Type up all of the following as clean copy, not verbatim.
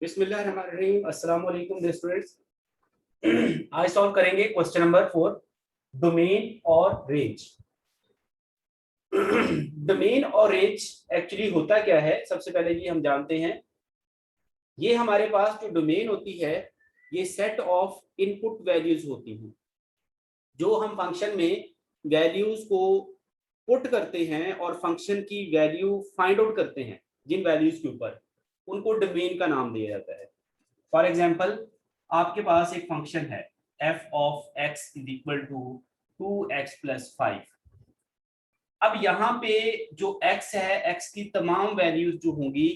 बिस्मिल्लाहिर्रहमानिर्रहीम। अस्सलाम वालेकुम डियर स्टूडेंट्स। आज सॉल्व करेंगे क्वेश्चन नंबर 4, डोमेन और रेंज। डोमेन और रेंज एक्चुअली होता क्या है, सबसे पहले ये हम जानते हैं। ये हमारे पास जो डोमेन होती है, ये सेट ऑफ इनपुट वैल्यूज होती हैं जो हम फंक्शन में वैल्यूज को पुट करते हैं और फंक्शन की वैल्यू फाइंड आउट करते हैं। जिन वैल्यूज के ऊपर उनको डोमेन का नाम दिया जाता है। फॉर एग्जाम्पल, आपके पास एक फंक्शन है f of x is equal to 2x plus 5। अब यहाँ पे जो x है, x की तमाम वैल्यूज जो होंगी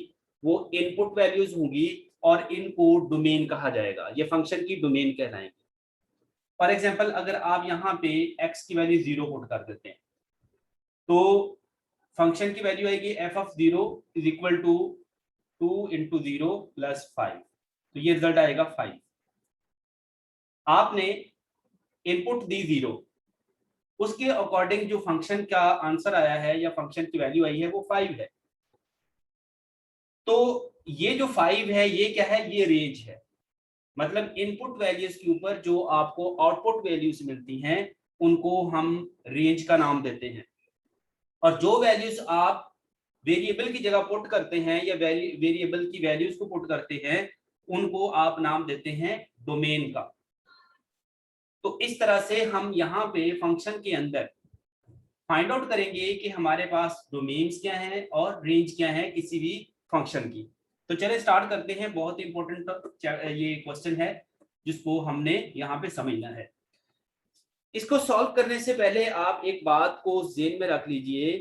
वो इनपुट वैल्यूज होंगी और इनको डोमेन कहा जाएगा। ये फंक्शन की डोमेन कहलाएंगे। फॉर एग्जाम्पल, अगर आप यहाँ पे x की वैल्यू 0 पुट कर देते हैं तो फंक्शन की वैल्यू आएगी f of 0 is equal to 2 into 0 plus 5। तो ये रिजल्ट आएगा 5। आपने इनपुट दी 0, उसके अकॉर्डिंग जो फंक्शन का आंसर आया है या फंक्शन की वैल्यू आई है वो 5 है। तो ये जो 5 है ये क्या है, ये रेंज है। मतलब इनपुट वैल्यूज के ऊपर जो आपको आउटपुट वैल्यूज मिलती हैं उनको हम रेंज का नाम देते हैं। और जो वैल्यूज आप वेरिएबल की जगह पुट करते हैं या वेरिएबल की वैल्यूज को पुट करते हैं उनको आप नाम देते हैं डोमेन का। तो इस तरह से हम यहाँ पे फंक्शन के अंदर फाइंड आउट करेंगे कि हमारे पास डोमेन्स क्या हैं और रेंज क्या है किसी भी फंक्शन की। तो चलिए स्टार्ट करते हैं। बहुत इंपॉर्टेंट ये क्वेश्चन है जिसको हमने यहाँ पे समझना है। इसको सॉल्व करने से पहले आप एक बात को ज़हन में रख लीजिए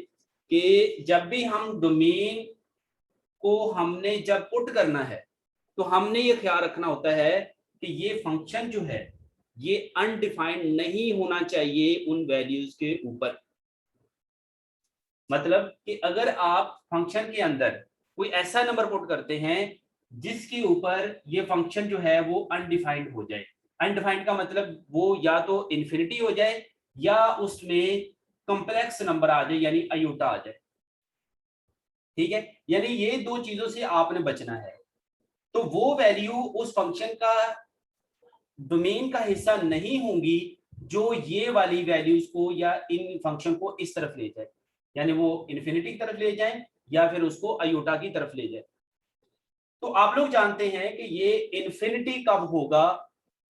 कि जब भी हम डोमेन को हमने जब पुट करना है तो हमने ये ख्याल रखना होता है कि ये फंक्शन जो है ये अनडिफाइंड नहीं होना चाहिए उन वैल्यूज के ऊपर। मतलब कि अगर आप फंक्शन के अंदर कोई ऐसा नंबर पुट करते हैं जिसके ऊपर ये फंक्शन जो है वो अनडिफाइंड हो जाए। अनडिफाइंड का मतलब वो या तो इन्फिनिटी हो जाए या उसमें कॉम्प्लेक्स नंबर आ जाए यानी आयोटा आ जाए। ठीक है, यानी ये दो चीजों से आपने बचना है। तो वो वैल्यू उस फंक्शन का डोमेन का हिस्सा नहीं होंगी जो ये वाली वैल्यूज को या इन फंक्शन को इस तरफ ले जाए, यानी वो इन्फिनिटी की तरफ ले जाए या फिर उसको आयोटा की तरफ ले जाए। तो आप लोग जानते हैं कि ये इन्फिनिटी कब होगा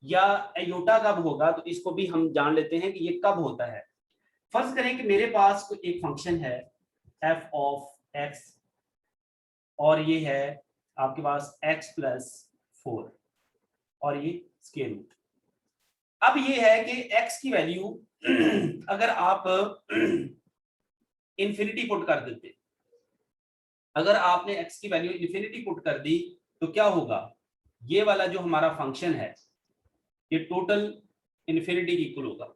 या आयोटा कब होगा, तो इसको भी हम जान लेते हैं कि ये कब होता है। फर्ज करें कि मेरे पास कोई एक फंक्शन है f ऑफ x और ये है आपके पास x प्लस 4 और ये स्क्वायर रूट। अब ये है कि x की वैल्यू अगर आप इन्फिनिटी पुट कर देते, अगर आपने x की वैल्यू इन्फिनिटी पुट कर दी तो क्या होगा, ये वाला जो हमारा फंक्शन है ये टोटल इन्फिनिटी की इक्वल होगा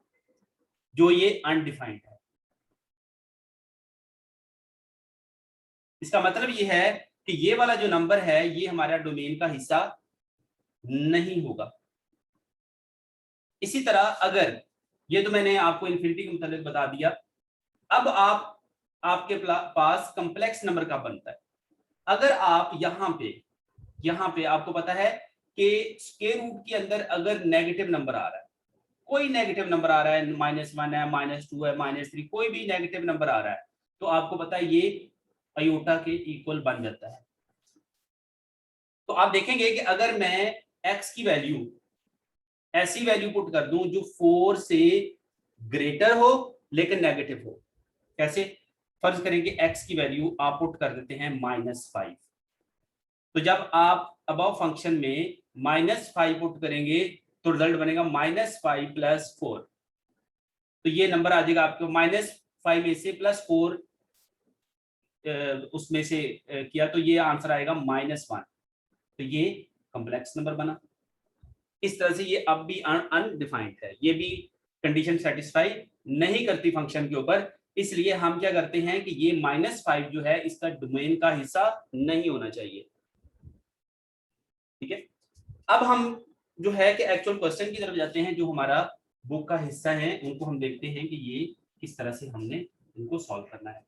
जो ये अनडिफाइंड है। इसका मतलब ये है कि ये वाला जो नंबर है ये हमारा डोमेन का हिस्सा नहीं होगा। इसी तरह अगर ये तो मैंने आपको इन्फिनिटी के मतलब बता दिया। अब आपके पास कॉम्प्लेक्स नंबर का बनता है। अगर आप यहाँ पे आपको पता है कि स्क्वायर रूट के अंदर अगर नेगेटिव नंबर आ रहा है, कोई नेगेटिव नंबर आ रहा है, -1 है, -2 है, -3, कोई भी नेगेटिव नंबर आ रहा है तो आपको पता है ये आयोटा के इक्वल बन जाता है। तो आप देखेंगे कि अगर मैं x की वैल्यू ऐसी वैल्यू पुट कर दूं जो 4 से ग्रेटर हो लेकिन नेगेटिव हो। कैसे? फर्ज करेंगे x की वैल्यू आप पुट कर देते हैं -5। तो जब आप अबव फंक्शन में -5 पुट करेंगे तो रिजल्ट बनेगा -5 प्लस 4। तो ये नंबर आ जाएगा आपको -5 में से +4 उसमें से किया तो ये आंसर आएगा -1। तो ये कॉम्प्लेक्स नंबर बना। इस तरह से ये अब भी अनडिफाइंड है, ये भी कंडीशन सेटिस्फाई नहीं करती फंक्शन के ऊपर। इसलिए हम क्या करते हैं कि ये -5 जो है इसका डोमेन का हिस्सा नहीं होना चाहिए। ठीक है, अब हम जो है कि एक्चुअल क्वेश्चन की तरफ जाते हैं जो हमारा बुक का हिस्सा है, उनको हम देखते हैं कि ये किस तरह से हमने इनको सॉल्व करना है।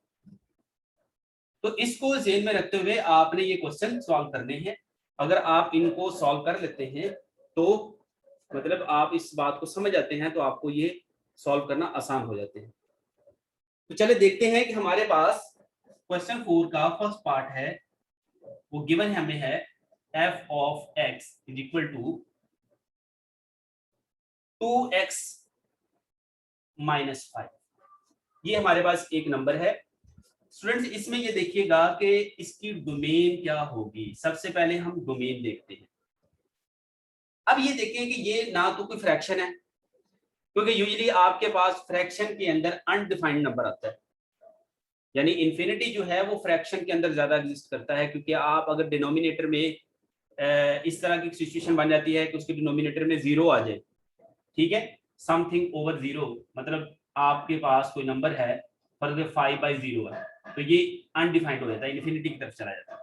तो इसको ज़हन में रखते हुए आपने ये क्वेश्चन सॉल्व करने हैं। अगर आप इनको सॉल्व कर लेते हैं तो मतलब आप इस बात को समझ जाते हैं तो आपको ये सॉल्व करना आसान हो जाते हैं। तो चले देखते हैं कि हमारे पास क्वेश्चन 4 का फर्स्ट पार्ट है, वो गिवन हमें है f of x is equal to 2x minus 5। ये हमारे पास एक नंबर है। स्टूडेंट्स इसमें ये देखिएगा कि इसकी डोमेन क्या होगी। सबसे पहले हम डोमेन देखते हैं। अब ये देखें कि ये ना तो कोई फ्रैक्शन है, क्योंकि यूजुअली आपके पास फ्रैक्शन के अंदर अनडिफाइंड नंबर आता है, यानी इन्फिनिटी जो है वो फ्रैक्शन के अंदर ज्यादा एग्जिस्ट करता है, क्योंकि आप अगर डिनोमिनेटर में इस तरह की सिचुएशन बन जाती है कि उसके डिनोमिनेटर में जीरो आ जाए, ठीक है, समथिंग ओवर जीरो, मतलब आपके पास कोई नंबर है फॉर 5/0 है, तो ये अनडिफाइंड हो जाता है, इन्फिनिटी की तरफ चला जाता है।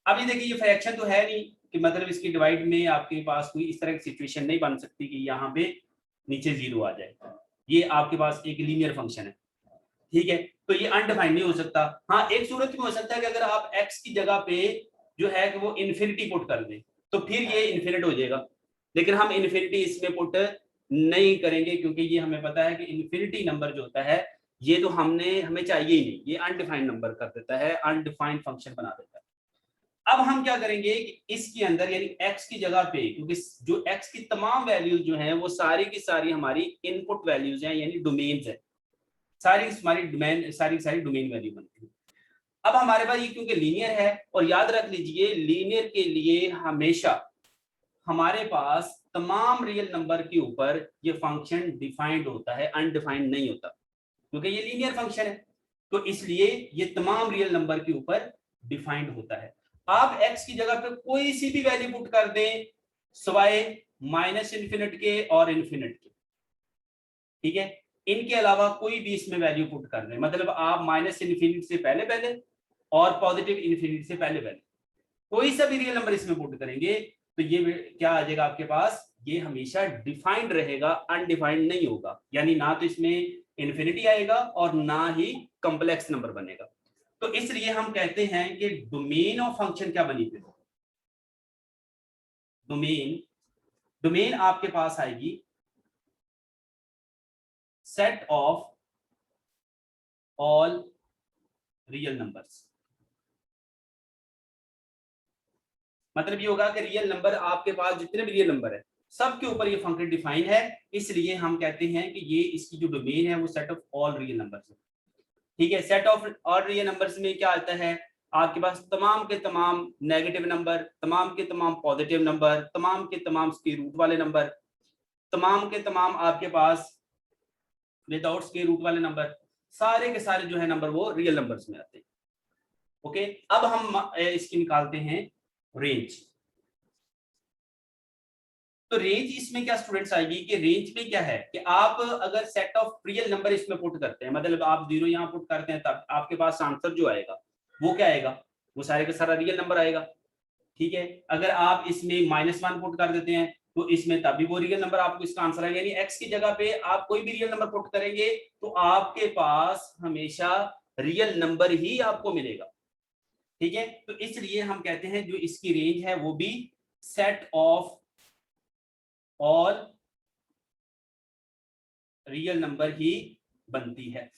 अब ये देखिए ये फ्रैक्शन तो है नहीं कि मतलब इसकी डिवाइड में आपके पास कोई इस तरह की सिचुएशन नहीं बन सकती कि यहाँ पे नीचे जीरो आ जाए। ये आपके पास एक लीनियर फंक्शन है, ठीक है, तो ये अनडिफाइंड नहीं हो सकता। हाँ, एक सूरत में हो सकता है कि अगर आप x की जगह पे जो है कि वो इन्फिनिटी पुट कर दें तो फिर ये इन्फिनिट हो जाएगा, लेकिन हम इन्फिनिटी इसमें पुट नहीं करेंगे, क्योंकि ये हमें पता है कि इन्फिनिटी नंबर जो होता है ये तो हमें चाहिए ही नहीं, ये अनडिफाइंड नंबर कर देता है, अनडिफाइंड फंक्शन बना देता है। अब हम क्या करेंगे कि इसके अंदर यानी x की जगह पे, क्योंकि जो x की तमाम वैल्यूज जो हैं वो सारी की सारी हमारी इनपुट वैल्यूज हैं, यानी डोमेन्स है, सारी हमारी डोमेन सारी डोमेन वैल्यू बनती है। अब हमारे पास ये क्योंकि लीनियर है, और याद रख लीजिए लीनियर के लिए हमेशा हमारे पास तमाम रियल नंबर के ऊपर ये फंक्शन डिफाइंड होता है, अनडिफाइंड नहीं होता, क्योंकि ये लीनियर फंक्शन है, तो इसलिए ये तमाम रियल नंबर के ऊपर डिफाइंड होता है। आप x की जगह पे कोई सी भी वैल्यू पुट कर दें सवाए माइनस इन्फिनिट के और इन्फिनिट के, ठीक है, इनके अलावा कोई भी इसमें वैल्यू पुट कर दें, मतलब आप माइनस इन्फिनिट से पहले पहले और पॉजिटिव इन्फिनिट से पहले पहले कोई सा भी रियल नंबर इसमें पुट करेंगे तो ये क्या आ जाएगा आपके पास, ये हमेशा डिफाइंड रहेगा, अनडिफाइंड नहीं होगा, यानी ना तो इसमें इन्फिनिटी आएगा और ना ही कॉम्प्लेक्स नंबर बनेगा। तो इसलिए हम कहते हैं कि डोमेन ऑफ फंक्शन क्या बनी फिर, डोमेन आपके पास आएगी set of all real numbers. मतलब ये होगा कि रियल नंबर आपके पास जितने भी रियल नंबर है सबके ऊपर ये फंक्शन डिफाइन है, इसलिए हम कहते हैं कि ये इसकी जो डोमेन है वो set of all real numbers है, ठीक है। Set of all real numbers में क्या आता है, आपके पास तमाम के तमाम नेगेटिव नंबर, तमाम के तमाम पॉजिटिव नंबर, तमाम के तमाम स्क्वायर रूट वाले नंबर, तमाम के तमाम आपके पास विदाउट स्क्वायर रूट वाले नंबर, सारे के सारे जो है नंबर वो रियल नंबर्स में आते हैं। ओके, अब हम इसकी निकालते हैं रेंज। तो रेंज इसमें क्या स्टूडेंट्स आएगी कि रेंज में क्या है कि आप अगर सेट ऑफ रियल नंबर इसमें पुट करते हैं, मतलब आप 0 यहाँ पुट करते हैं, तब आपके पास आंसर जो आएगा वो क्या आएगा, वो सारे का सारा रियल नंबर आएगा, ठीक है। अगर आप इसमें -1 पुट कर देते हैं तो इसमें तभी वो रियल नंबर आपको इसका आंसर आएगा, यानी एक्स की जगह पे आप कोई भी रियल नंबर पुट करेंगे तो आपके पास हमेशा रियल नंबर ही आपको मिलेगा, ठीक है। तो इसलिए हम कहते हैं जो इसकी रेंज है वो भी set of all real number ही बनती है।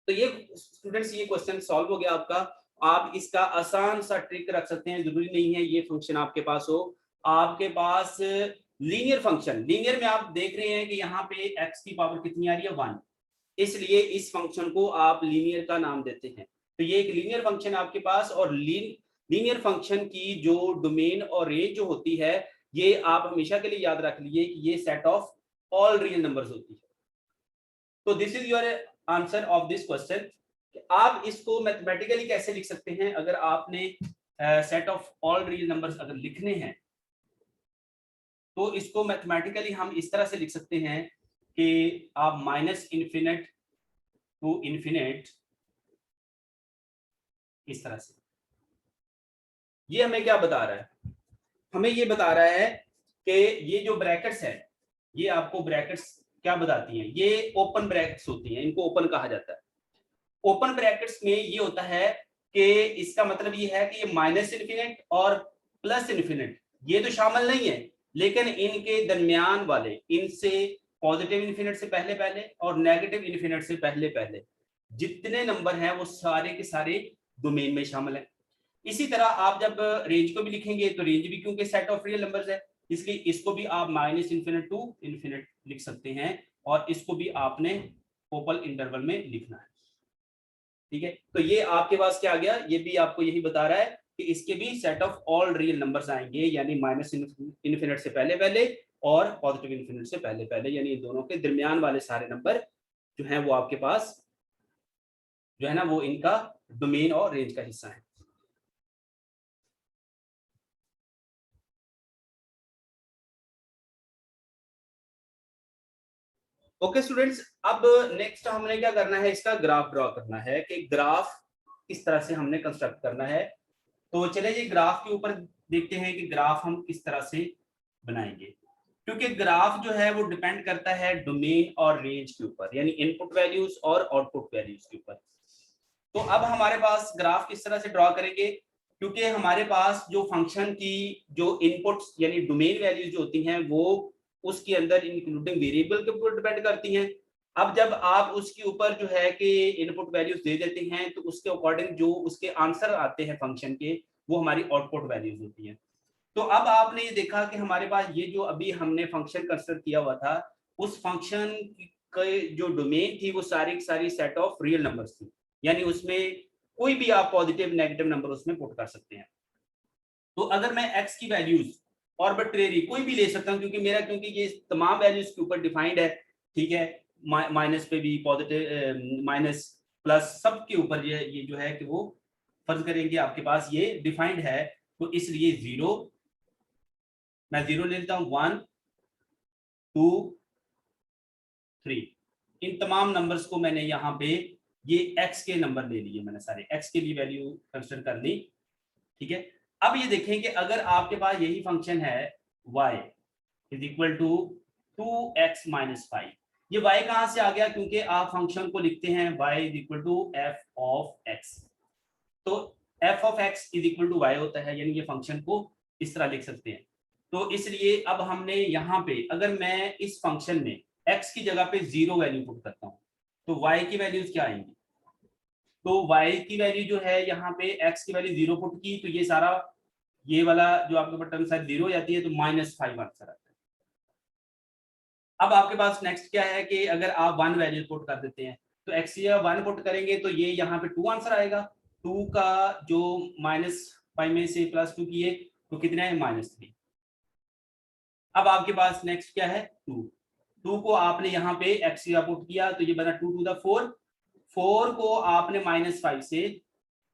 तो ये स्टूडेंट्स ये क्वेश्चन सॉल्व हो गया आपका। आप इसका आसान सा ट्रिक रख सकते हैं, जरूरी नहीं है ये फंक्शन आपके पास हो, आपके पास लीनियर फंक्शन, लीनियर में आप देख रहे हैं कि यहाँ पे x की पावर कितनी आ रही है 1, इसलिए इस फंक्शन को आप लीनियर का नाम देते हैं। तो ये एक लीनियर फंक्शन आपके पास, और लीनियर फंक्शन की जो डोमेन और रेंज जो होती है ये आप हमेशा के लिए याद रख लीजिए कि ये set of all real numbers होती है। तो this is your answer of this question. आप इसको मैथमेटिकली कैसे लिख सकते हैं, अगर आपने set of all real numbers अगर लिखने हैं तो इसको मैथमेटिकली हम इस तरह से लिख सकते हैं कि आप माइनस इन्फिनिट टू इन्फिनिट, इस तरह से। ये हमें क्या बता रहा है, हमें ये बता रहा है कि ये जो ब्रैकेट्स है ये आपको ब्रैकेट्स क्या बताती हैं, ये ओपन ब्रैकेट्स होती हैं, इनको ओपन कहा जाता है। ओपन ब्रैकेट्स में ये होता है कि इसका मतलब ये है कि ये माइनस इन्फिनिट और प्लस इन्फिनिट ये तो शामिल नहीं है, लेकिन इनके दरमियान वाले, इनसे पॉजिटिव इन्फिनिट से पहले पहले और नेगेटिव इन्फिनिट से पहले पहले जितने नंबर हैं वो सारे के सारे डोमेन में शामिल हैं। इसी तरह आप जब रेंज को भी लिखेंगे तो रेंज भी क्योंकि सेट ऑफ रियल नंबर्स है, इसलिए इसको भी आप माइनस इन्फिनिट टू इन्फिनिट लिख सकते हैं, और इसको भी आपने ओपन इंटरवल में लिखना है। ठीक है, तो ये आपके पास क्या आ गया, ये भी आपको यही बता रहा है कि इसके भी set of all real numbers आएंगे, यानी माइनस इन्फिनिट से पहले पहले और पॉजिटिव इन्फिनिट से पहले पहले, यानी दोनों के दरमियान वाले सारे नंबर जो हैं वो आपके पास जो है ना वो इनका डोमेन और रेंज का हिस्सा है। ओके स्टूडेंट्स, अब नेक्स्ट हमने क्या करना है, इसका ग्राफ ड्रॉ करना है कि ग्राफ किस तरह से हमने कंस्ट्रक्ट करना है। तो चले जी ग्राफ के ऊपर देखते हैं कि ग्राफ हम किस तरह से बनाएंगे, क्योंकि ग्राफ जो है वो डिपेंड करता है डोमेन और रेंज के ऊपर, यानी इनपुट वैल्यूज और आउटपुट वैल्यूज के ऊपर। तो अब हमारे पास ग्राफ किस तरह से ड्रॉ करेंगे, क्योंकि हमारे पास जो फंक्शन की जो इनपुट्स यानी डोमेन वैल्यूज जो होती हैं वो उसके अंदर इंक्लूडिंग वेरिएबल के ऊपर डिपेंड करती हैं। अब जब आप उसके ऊपर जो है कि इनपुट वैल्यूज दे देते हैं तो उसके अकॉर्डिंग जो उसके आंसर आते हैं फंक्शन के वो हमारी आउटपुट वैल्यूज होती हैं। तो अब आपने ये देखा कि हमारे पास ये जो अभी हमने फंक्शन कंस्ट्रक्ट किया हुआ था, उस फंक्शन के जो डोमेन थी वो सारी सारी सेट ऑफ रियल नंबर्स थी, यानी उसमें कोई भी आप पॉजिटिव नेगेटिव नंबर उसमें पुट कर सकते हैं। तो अगर मैं x की वैल्यूज आर्बिट्रेरी कोई भी ले सकता हूं, क्योंकि ये तमाम वैल्यूज के ऊपर डिफाइंड है, ठीक है, माइनस पे भी पॉजिटिव माइनस प्लस सब के ऊपर ये जो है कि वो फर्ज करेंगे आपके पास ये डिफाइंड है, तो इसलिए 0 मैं 0 ले लेता हूं, 1 2 3 इन तमाम नंबर्स को मैंने यहाँ पे ये x के नंबर ले लिए, मैंने सारे x के लिए वैल्यू कंसीडर कर ली। ठीक है, अब ये देखें कि अगर आपके पास यही फंक्शन है y is equal to 2x minus 5, ये y कहां से आ गया, क्योंकि आप फंक्शन को लिखते हैं y is equal to f of x, तो f of x is equal to y होता है, यानी ये फंक्शन को इस तरह लिख सकते हैं। तो इसलिए अब हमने यहाँ पे अगर मैं इस फंक्शन में x की जगह पे 0 वैल्यू पुट करता हूँ तो y की वैल्यूज क्या आएंगी, तो y की वैल्यू जो है यहाँ पे x की वैल्यू 0 पुट की तो ये सारा ये वाला जो आपके पास टर्म साइड 0 हो जाती है, तो -5 आंसर आता है। अब आपके पास नेक्स्ट क्या है कि अगर आप 1 वैल्यू पुट कर देते हैं तो x या 1 पुट करेंगे तो ये यहाँ पे 2 आंसर आएगा, 2 का जो -5 में से +2 किए तो कितना है -3। अब आपके पास नेक्स्ट क्या है 2 को आपने यहाँ पे x या पुट किया तो ये बना 2 टू द 4, 4 को आपने -5 से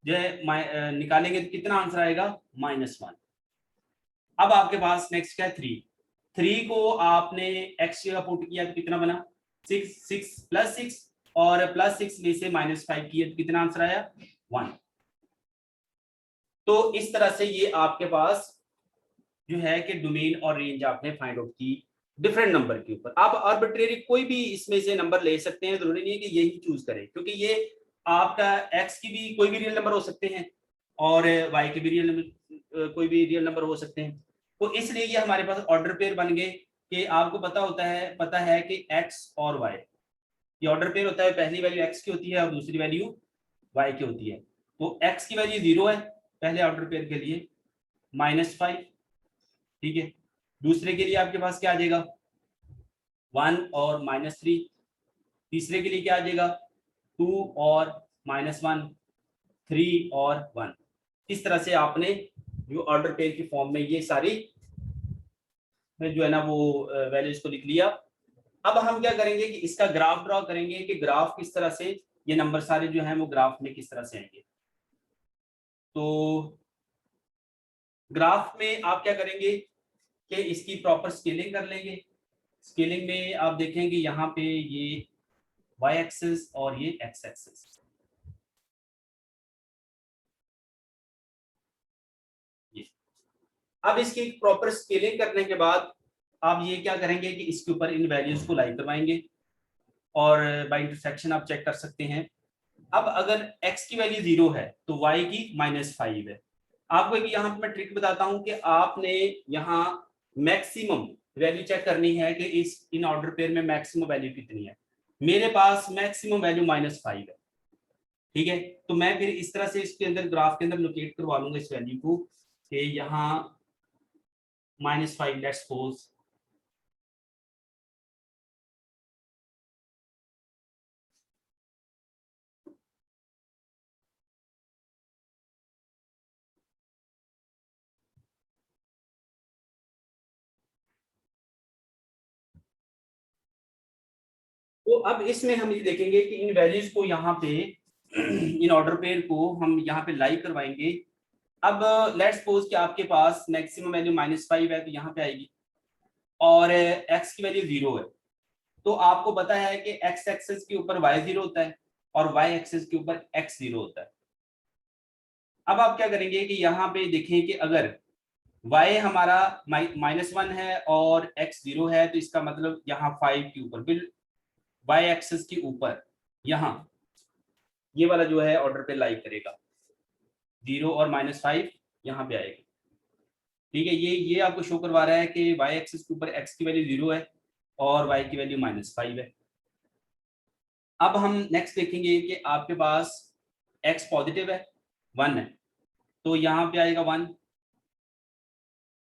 जो है निकालेंगे तो कितना आंसर आएगा -1। अब आपके पास नेक्स्ट क्या है 3 को आपने x का पुट किया तो कितना बना 6 प्लस 6 और +6 में से -5 किया तो कितना आंसर आया 1। तो इस तरह से ये आपके पास जो है कि डोमेन और रेंज आपने फाइंड आउट की डिफरेंट नंबर के ऊपर। आप आर्बिट्रेरी कोई भी इसमें से नंबर ले सकते हैं, जरूरी नहीं है कि यही चूज करें, क्योंकि ये आपका x की भी कोई भी रियल नंबर हो सकते हैं और y के भी रियल नंबर कोई भी रियल नंबर हो सकते हैं। तो इसलिए ये हमारे पास ऑर्डर पेयर बन गए कि आपको पता है कि x और y ये ऑर्डर पेयर होता है, पहली वैल्यू x की होती है और दूसरी वैल्यू y की होती है। तो x की वैल्यू 0 है पहले ऑर्डर पेयर के लिए, -5, ठीक है। दूसरे के लिए आपके पास क्या आ जाएगा 1 और -3, तीसरे के लिए क्या आ जाएगा 2 और -1, 3 और 1। इस तरह से आपने जो ऑर्डर पेयर की फॉर्म में ये सारी जो है ना वो वैल्यूज को लिख लिया। अब हम क्या करेंगे कि इसका ग्राफ ड्रॉ करेंगे कि ग्राफ किस तरह से ये नंबर सारे जो हैं वो ग्राफ में किस तरह से आएंगे। तो ग्राफ में आप क्या करेंगे कि इसकी प्रॉपर स्केलिंग कर लेंगे। स्केलिंग में आप देखेंगे यहाँ पे ये y एक्सिस और ये x एक्सिस, ये अब इसकी प्रॉपर स्केलिंग करने के बाद आप ये क्या करेंगे कि इसके ऊपर इन वैल्यूज को लाई करवाएंगे और बाय इंटरसेक्शन आप चेक कर सकते हैं। अब अगर x की वैल्यू 0 है तो y की -5 है। आपको एक यहाँ पे मैं ट्रिक बताता हूं कि आपने यहाँ मैक्सिमम वैल्यू चेक करनी है कि इस इन ऑर्डर पेयर में मैक्सिमम वैल्यू कितनी है। मेरे पास मैक्सिमम वैल्यू -5 है, ठीक है। तो मैं फिर इस तरह से इसके अंदर ग्राफ के अंदर लोकेट करवा लूंगा इस वैल्यू को कि यहाँ -5 लेट्स सपोज तो अब इसमें हम ये देखेंगे कि इन वैल्यूज को यहाँ पे इन ऑर्डर पेयर को हम यहाँ पे लाई करवाएंगे। अब लेट्स सपोज कि आपके पास मैक्सिमम वैल्यू -5 है तो यहाँ पे आएगी और x की वैल्यू 0 है। तो आपको पता है कि x एक्सिस के ऊपर y 0 होता है और y एक्सिस के ऊपर x 0 होता है। अब आप क्या करेंगे कि यहाँ पे देखें कि अगर y हमारा -1 है और x 0 है तो इसका मतलब यहाँ 5 के ऊपर बिल y एक्सिस के ऊपर यहाँ ये वाला जो है ऑर्डर पे लाई करेगा 0 और -5 यहाँ पे आएगा, ठीक है। ये आपको शो करवा रहा है कि y एक्सिस के ऊपर x की वैल्यू 0 है और y की वैल्यू -5 है। अब हम नेक्स्ट देखेंगे कि आपके पास x पॉजिटिव है 1 है तो यहाँ पे आएगा 1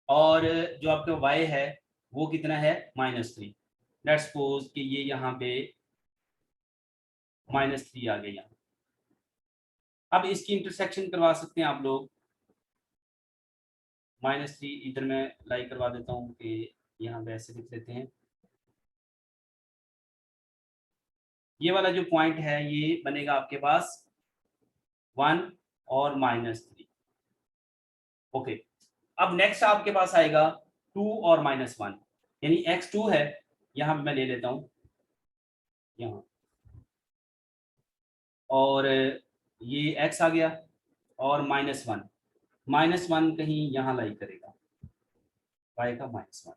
और जो आपका y है वो कितना है -3। लेट्स सपोज कि ये यहाँ पे -3 आ गया यहाँ। अब इसकी इंटरसेक्शन करवा सकते हैं आप लोग -3 इधर मैं लाई करवा देता हूँ कि यहाँ पे ऐसे लिख लेते हैं। ये वाला जो पॉइंट है ये बनेगा आपके पास 1 और -3, ओके। अब नेक्स्ट आपके पास आएगा 2 और -1 यानी x2 है, यहाँ पे मैं ले लेता हूँ यहाँ और ये x आ गया और -1 कहीं यहाँ लाई करेगा y का -1।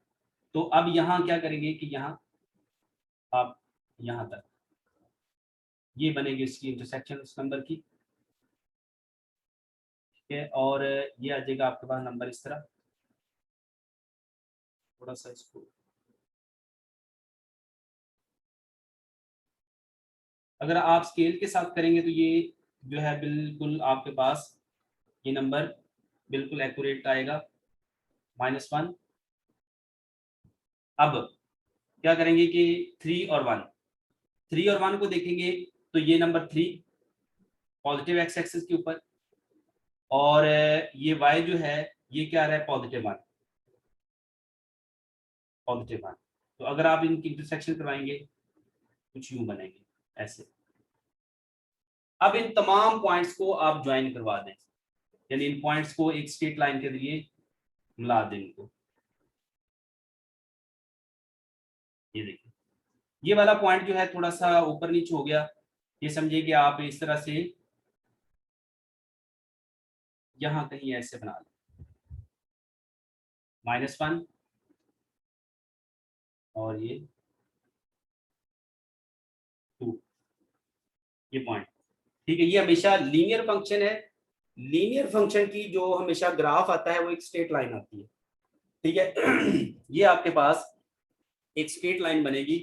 तो अब यहाँ क्या करेंगे कि यहाँ आप यहाँ तक ये बनेगी इसकी इंटरसेक्शन उस नंबर की, ठीक है। और ये आ जाएगा आपके पास नंबर इस तरह, थोड़ा सा इसको अगर आप स्केल के साथ करेंगे तो ये जो है बिल्कुल आपके पास ये नंबर बिल्कुल एक्यूरेट आएगा -1। अब क्या करेंगे कि 3 और 1 को देखेंगे तो ये नंबर 3 पॉजिटिव एक्स एक्सिस के ऊपर और ये y जो है ये क्या आ रहा है +1। तो अगर आप इनकी इंटरसेक्शन करवाएंगे कुछ यूं बनेंगे ऐसे। अब इन तमाम पॉइंट्स को आप ज्वाइन करवा दें यानी इन पॉइंट्स को एक स्ट्रेट लाइन के जरिए मिला दें इनको। ये देखिए ये वाला पॉइंट जो है थोड़ा सा ऊपर नीचे हो गया, ये समझिए कि आप इस तरह से यहाँ कहीं ऐसे बना लें -1 और ये 2 ये पॉइंट, ठीक है। ये हमेशा लीनियर फंक्शन है। लीनियर फंक्शन की जो हमेशा ग्राफ आता है वो एक स्ट्रेट लाइन आती है, ठीक है। ये आपके पास एक स्ट्रेट लाइन बनेगी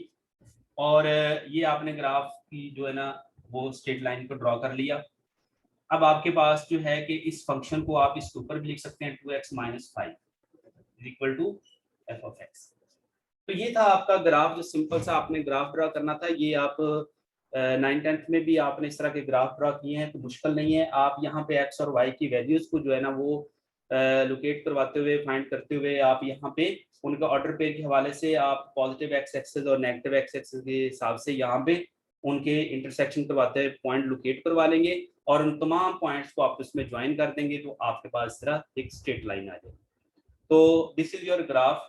और ये आपने ग्राफ की जो है ना वो स्ट्रेट लाइन को ड्रॉ कर लिया। अब आपके पास जो है कि इस फंक्शन को आप इसके ऊपर भी लिख सकते हैं 2x - 5 इक्वल टू f(x). तो ये था आपका ग्राफ, जो सिंपल सा आपने ग्राफ ड्रा करना था। ये आप 9th-10th में भी आपने इस तरह के ग्राफ ड्रा किए हैं तो मुश्किल नहीं है। आप यहाँ पे x और y की वैल्यूज को जो है ना वो लोकेट करवाते हुए फाइंड करते हुए आप यहाँ पे उनका ऑर्डर पेयर के हवाले से आप पॉजिटिव एक्स एक्सिस और नेगेटिव एक्स एक्सिस के हिसाब से यहाँ पे उनके इंटरसेक्शन करवाते हुए पॉइंट लोकेट करवा लेंगे और उन तमाम पॉइंट्स को आप इसमें ज्वाइन कर देंगे तो आपके पास इस तरह एक स्ट्रेट लाइन आ जाएगी। तो दिस इज योर ग्राफ